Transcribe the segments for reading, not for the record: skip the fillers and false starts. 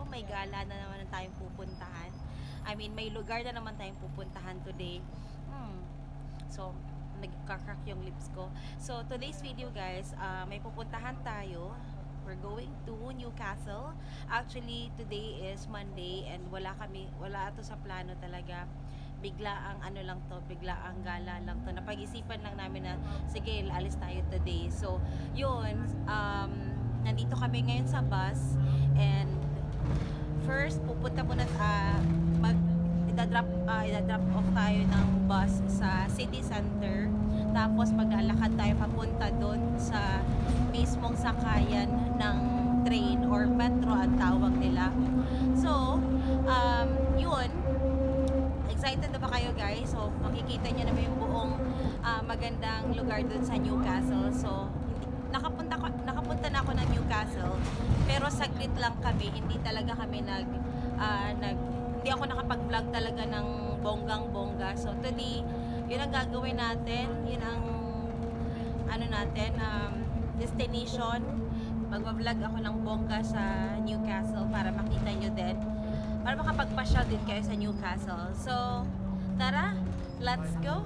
may gala na naman tayong pupuntahan. I mean, may lugar na naman tayong pupuntahan today. So, nagkakrak yung lips ko. So, today's video guys, may pupuntahan tayo. We're going to Newcastle. Actually, today is Monday and wala ito sa plano talaga. Bigla ang bigla ang gala lang to. Napag-isipan lang namin na, sige, alis tayo today. So, yun, nandito kami ngayon sa bus and first, pupunta muna ida-drop off tayo ng bus sa city center. Tapos maglalakad tayo papunta doon sa mismong sakayan ng train or metro ang tawag nila. So, yun. Excited na ba kayo guys? So, makikita nyo naman yung buong magandang lugar doon sa Newcastle. So, nakapunta na ako ng Newcastle. Pero saglit lang kami. Hindi talaga kami hindi ako nakapag-vlog talaga ng bonggang-bongga. So, today, yun ang gagawin natin. Yun ang destination. Mag-vlog ako ng bongga sa Newcastle para makita nyo din. Para makapagpasyal din kayo sa Newcastle. So, tara, let's go!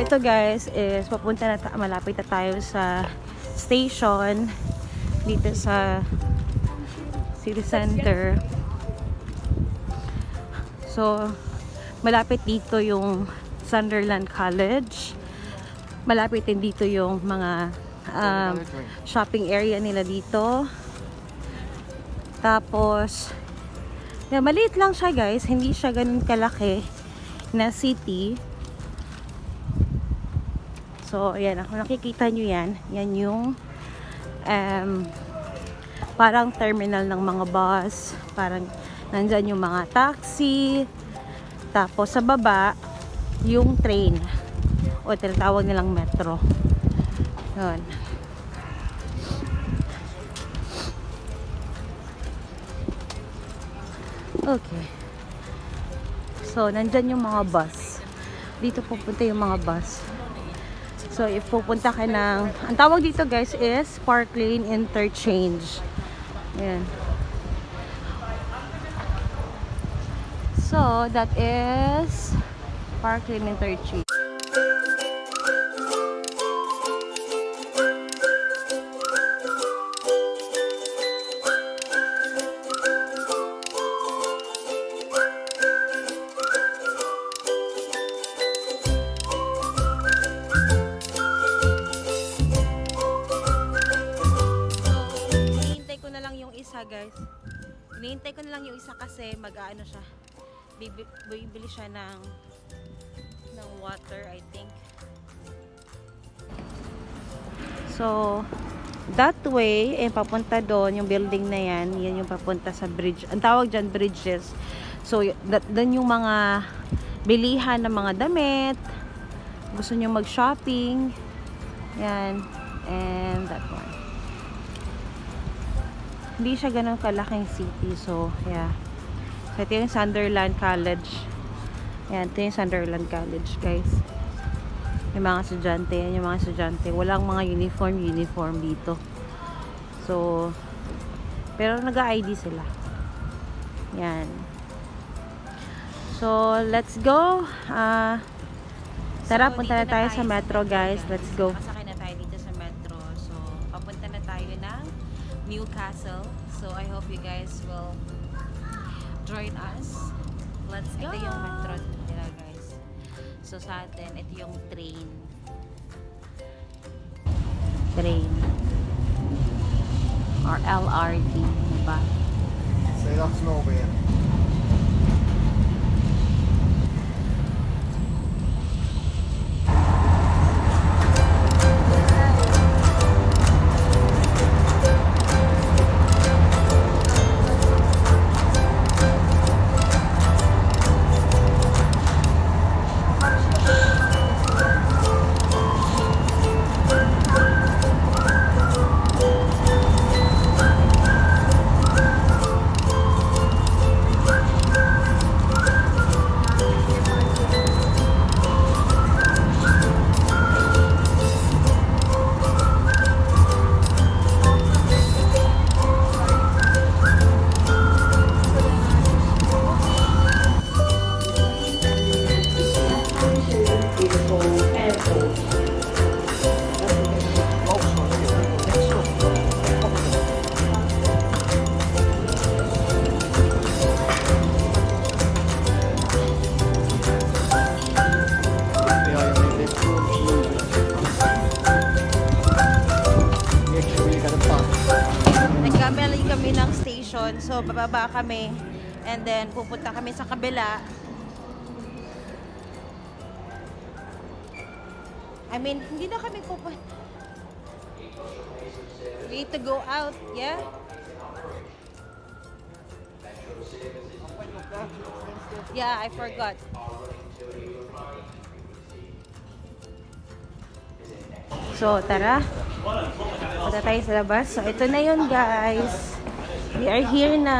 Ito guys is malapit na tayo sa station dito sa city center. So malapit dito yung Sunderland College, malapit din dito yung mga shopping area nila dito. Tapos maliit lang siya guys, hindi siya ganun kalaki na city. So, ayan, kung nakikita nyo yan, yan yung parang terminal ng mga bus. Parang nandyan yung mga taxi. Tapos sa baba, yung train. O tinatawag nilang metro. Yun. Okay. So, nandyan yung mga bus. Dito pupunta yung mga bus. So, if pupunta ka ng, ang tawag dito guys is Park Lane Interchange. Ayan. So, that is Park Lane Interchange. Guys, hinihintay ko na lang yung isa kasi mag-aano siya, bibili siya ng water, I think. So that way, papunta doon yung building na yan yung papunta sa bridge, ang tawag dyan bridges. So doon yung mga bilihan ng mga damit, gusto nyo mag-shopping, yan, and that one. Hindi siya ganun kalaking city. So, yeah. So, ito yung Sunderland College. Ayan, ito yung Sunderland College, guys. Yung mga estudyante, yan yung mga estudyante. Walang mga uniform dito. So, pero nag-ID sila. Yan. So, let's go. Tara, punta na tayo sa metro, guys. Let's go. Pasakay na tayo dito sa metro. So, papunta na tayo ng Newcastle. So, I hope you guys will join us. Let's go. Ito yung metro nila, guys. So, sa atin, ito yung train. Or LRT, diba? So that's Norway. Nagkamali kami ng station. So, bababa kami. And then, pupunta kami sa kabila. I mean, hindi na kami pupunta. We need to go out, yeah? Yeah, I forgot. So, tara. Punta tayo sa labas. So, ito na yun, guys. We are here na.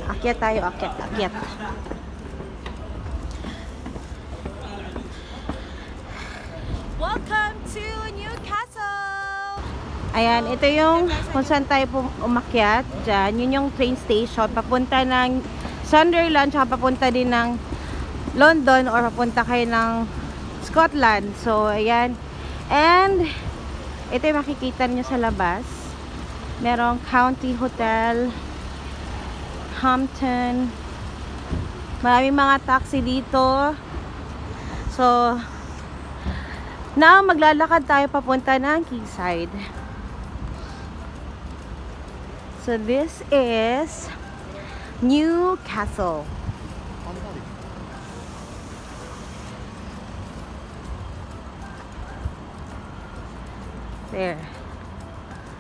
Akyat tayo, akyat. Welcome to Newcastle! Ayan, ito yung kung saan tayo umakyat. Diyan, yun yung train station. Papunta ng Sunderland, tsaka papunta din ng London or papunta kayo ng Scotland. So, ayan. And, ito yung makikita niyo sa labas. Merong County Hotel, Hampton. Maraming mga taxi dito. So, now, maglalakad tayo papunta ng Quayside. So, this is Newcastle. There.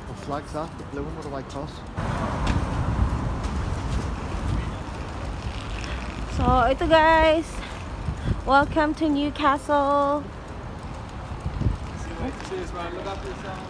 What flag's that? The blue one with the white cross? So, ito guys. Welcome to Newcastle. Cheers, man. Look after yourself.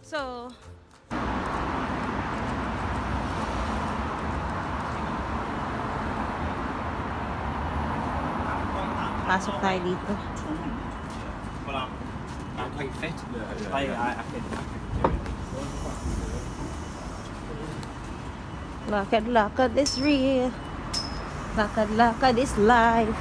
So, pasok tayo dito. But I'm quite fit. I can do it. Lakad is real. Lakad is life.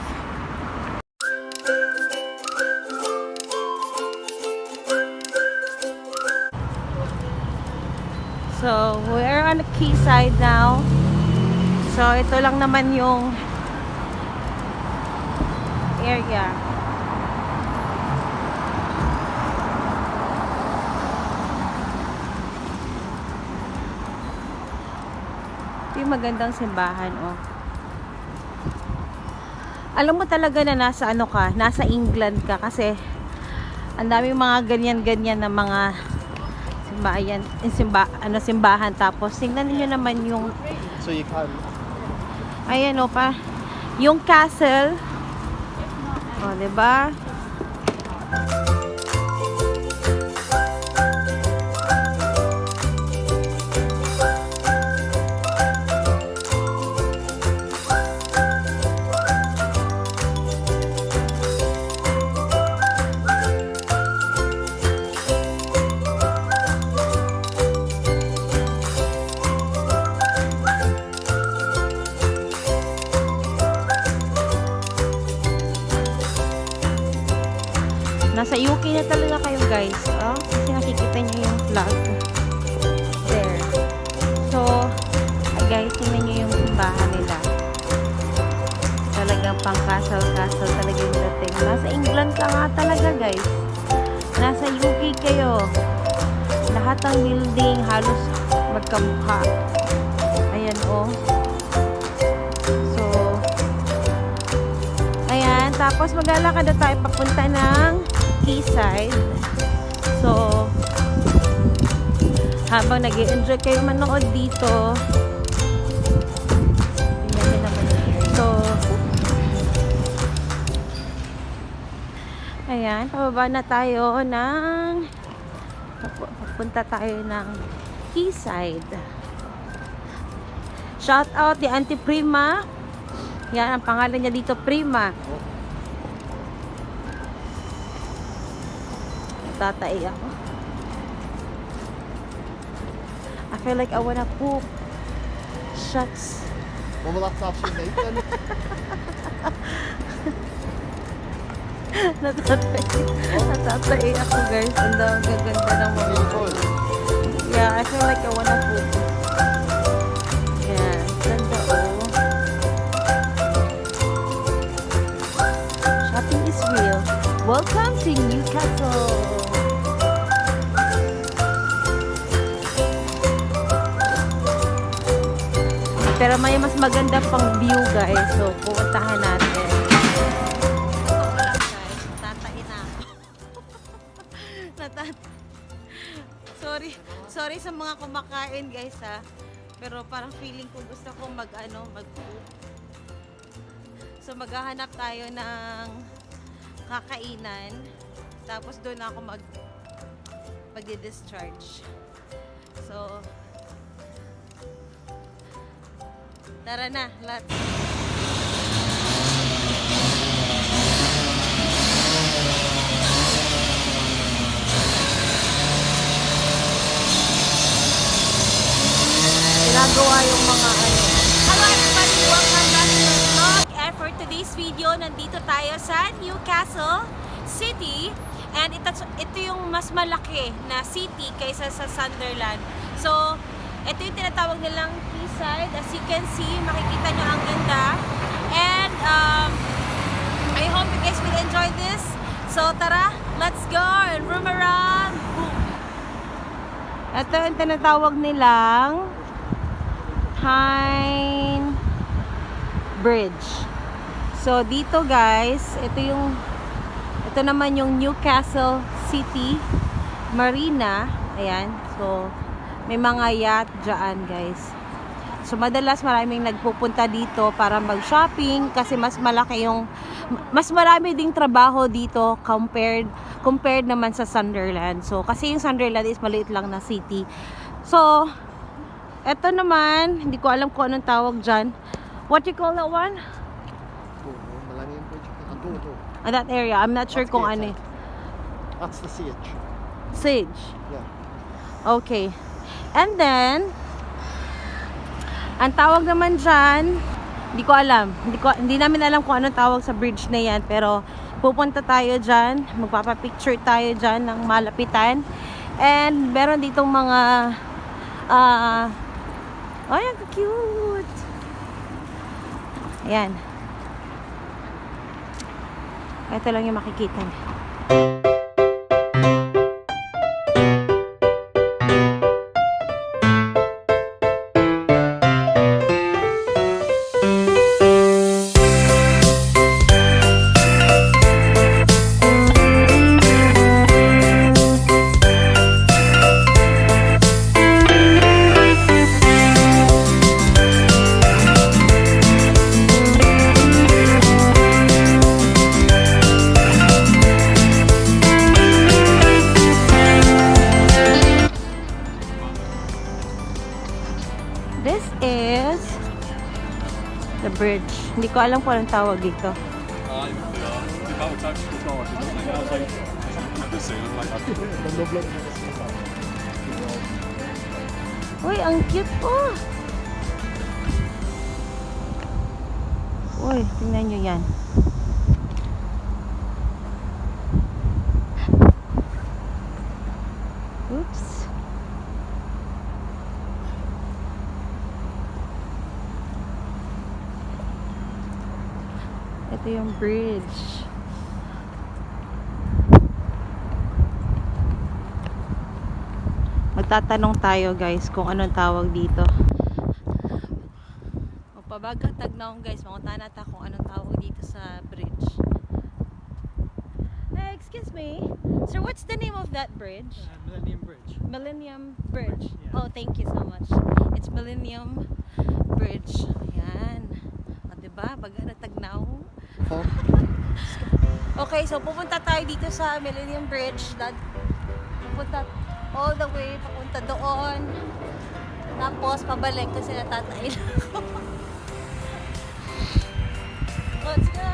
So, we're on the quayside now. So, ito lang naman yung area. Ito yung magandang simbahan, oh. Alam mo talaga na nasa ano ka, nasa England ka kasi ang daming mga ganyan-ganyan na mga simbahan, simbahan. Tapos tingnan niyo naman yung So you can. ayan o pa, yung castle. O, diba? Nasa UK na talaga kayo guys. Oh, kasi nakikita niyo yung flag. There. So, guys, tingnan niyo yung simbahan nila. Talagang pang castle-castle talaga yung dating. Nasa England ka nga talaga guys. Nasa UK kayo. Lahat ng building halos magkamukha. Ayan oh. So, ayan. Tapos maglalakad na tayo papunta ng Quayside. So, habang nag-i-enjoy kayo manood dito, tingnan nyo naman yun. So, ayan, pababa na tayo ng papunta tayo ng Quayside. Shout out the Auntie Prima. Yan ang pangalan niya dito, Prima. Tatai ako. I feel like I wanna poop. Shucks. Well, that's actually Nathan. Natatai ako guys. Ang gaganda ng mga. Yeah, I feel like I wanna poop. Yeah, ganda oh. Shopping is real. Welcome to Newcastle. Pero may mas maganda pang view guys. So, pupuntahan natin. Totoo lang guys. Tatain na ako. Sorry sa mga kumakain guys ha. Pero parang feeling ko gusto kong mag-poop. So, maghahanap tayo ng kakainan. Tapos doon ako magdi-discharge. So, tara na, let's. Ginagawa yung mga ano. Hello everybody, welcome back to the vlog. And for today's video, nandito tayo sa Newcastle City. And ito yung mas malaki na city kaysa sa Sunderland. So, ito yung tinatawag nilang Quayside. As you can see, makikita nyo ang ganda. And I hope you guys will enjoy this. So tara, let's go and roam around. Boom. Ito yung tinatawag nilang Tyne Bridge. So dito guys, ito naman yung Newcastle City Marina. Ayan. So may mga yacht dyan guys. So madalas maraming nagpupunta dito para mag-shopping kasi mas marami ding trabaho dito compared naman sa Sunderland. So kasi yung Sunderland is maliit lang na city. So eto naman, hindi ko alam kung anong tawag dyan. What you call that one? Millennium Bridge. That area. I'm not sure That's kung Quayside. ano. That's the Sage. Sage. Yeah. Okay. And then, ang tawag naman dyan, hindi ko alam. Hindi namin alam kung anong tawag sa bridge na yan. Pero, pupunta tayo dyan. Magpapapicture tayo dyan ng malapitan. And, meron ditong mga, ay, ang cute. Ayan. Ito lang yung makikita niyo. Hindi ko alam kung anong tawag dito. Uy, ang cute po! Uy, tingnan nyo yan. Oops. Ito yung bridge. Magtatanong tayo guys kung anong tawag dito. Magpabagatag na akong guys. Mangunta na ta kung anong tawag dito sa bridge. Hey, excuse me. Sir, what's the name of that bridge? Millennium Bridge. Millennium Bridge. Yeah. Oh, thank you so much. It's Millennium Bridge. Ayan. O, diba? Bagatag na ako. Huh? Okay, so pupunta tayo dito sa Millennium Bridge. Pupunta all the way, papunta doon. Tapos, pabalik kasi natatain ako. Let's go!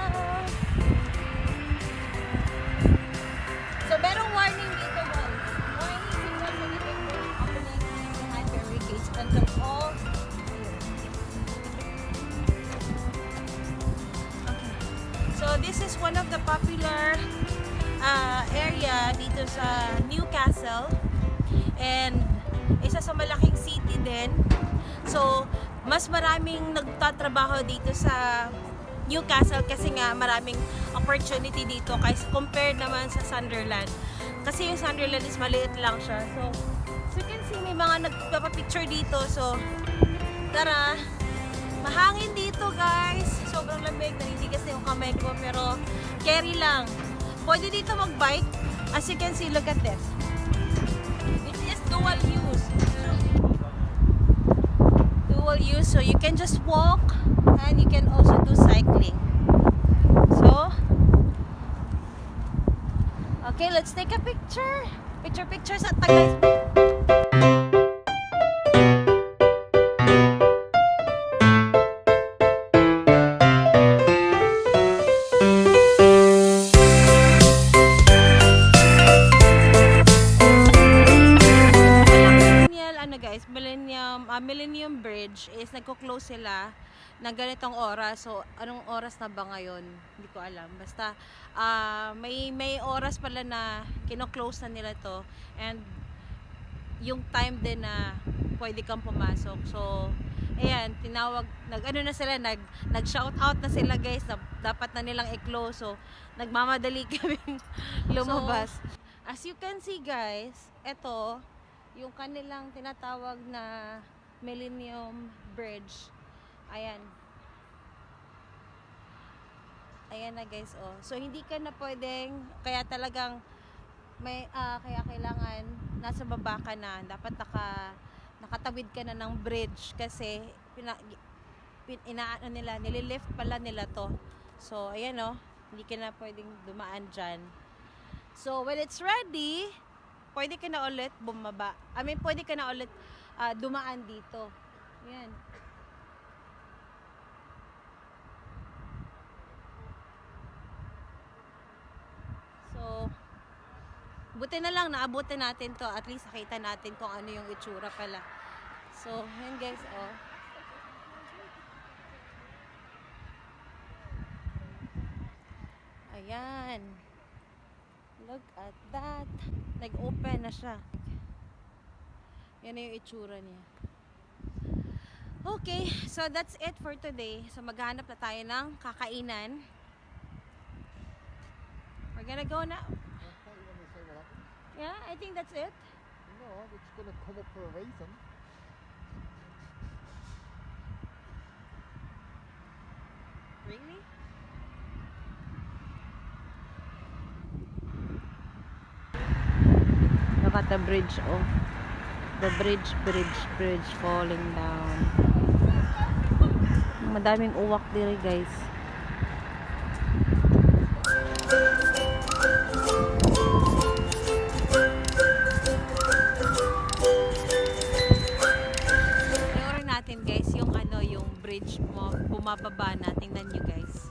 So, merong warning dito, guys. Warning because of the bridge opening behind barricades until all clear. Okay. So, this is one of the popular area dito sa Newcastle. And isa sa malaking city din. So, mas maraming nagtatrabaho dito sa Newcastle kasi nga maraming opportunity dito kaysa compared naman sa Sunderland. Kasi yung Sunderland is maliit lang siya. So you can see may mga nagpapapicture dito. So, tara. Mahangin dito guys. Sobrang lamig. Naninigas na yung kamay ko. Pero, carry lang. Pwede dito mag-bike. As you can see, look at this. Dual use. Dual use, so you can just walk and you can also do cycling. So, okay, let's take a picture. Picture sa Tagay. Millennium Bridge is nagko-close sila ng ganitong oras. So, anong oras na ba ngayon? Hindi ko alam. Basta, may oras pala na kino-close na nila to. And, yung time din na pwede kang pumasok. So, ayan, tinawag, nag-shout out na sila guys na dapat na nilang i-close. So, nagmamadali kaming lumabas. So, as you can see guys, eto, yung kanilang tinatawag na Millennium Bridge. Ayan. Ayan na guys, oh. So, hindi ka na pwedeng, kaya talagang, kaya kailangan, nasa baba ka na. Dapat nakatawid ka na ng bridge kasi, nililift pala nila to. So, ayan oh. Hindi ka na pwedeng dumaan dyan. So, when it's ready, pwede ka na ulit bumaba. Pwede ka na ulit dumaan dito. Yan. So, buti na lang naabutin natin to. At least nakita natin kung ano yung itsura pala. So, yan guys, oh. Ayan. Look at that. Nag-open na siya. Yan na yung itsura niya. Okay, so that's it for today. So maghanap na tayo ng kakainan. We're gonna go now. Yeah, I think that's it. No, it's gonna come up for a reason. Really? Look at the bridge, oh. The bridge falling down. Madaming uwak diri, guys. Iorder natin, guys, yung bridge mo, bumababa na. Tingnan nyo guys.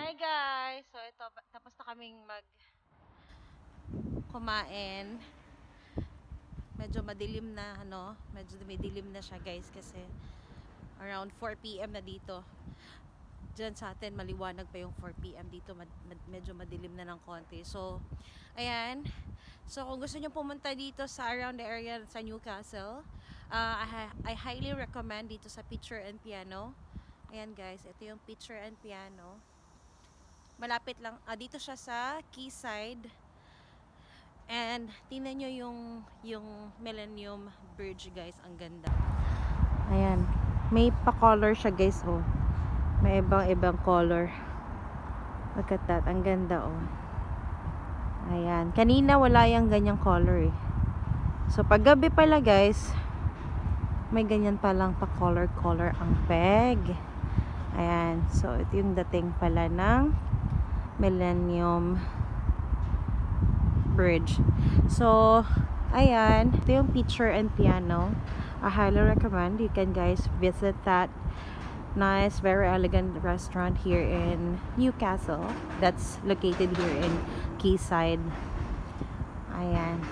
Hi guys! So ito, tapos na kaming kumain. Medyo madilim na, medyo dumidilim na siya guys kasi around 4 p.m. na dito. Diyan sa atin maliwanag pa yung 4 p.m. dito, medyo madilim na ng konti. So, ayan. So kung gusto niyo pumunta dito sa around the area sa Newcastle, I highly recommend dito sa Picture and Piano. Ayan guys, ito yung Picture and Piano. Malapit lang, dito siya sa Quayside. And tingnan nyo yung Millennium Bridge guys, ang ganda. Ayan, may pa-color siya guys, oh. May ibang color. Look at that, ang ganda, oh. Ayan, kanina wala yung ganyang color eh. So pag gabi pala guys, may ganyan palang pa-color ang peg. Ayan, so ito yung dating pala ng Millennium Bridge. So, ayan, ito yung Picture and Piano. I highly recommend you can guys visit that nice, very elegant restaurant here in Newcastle. That's located here in Quayside. Ayan.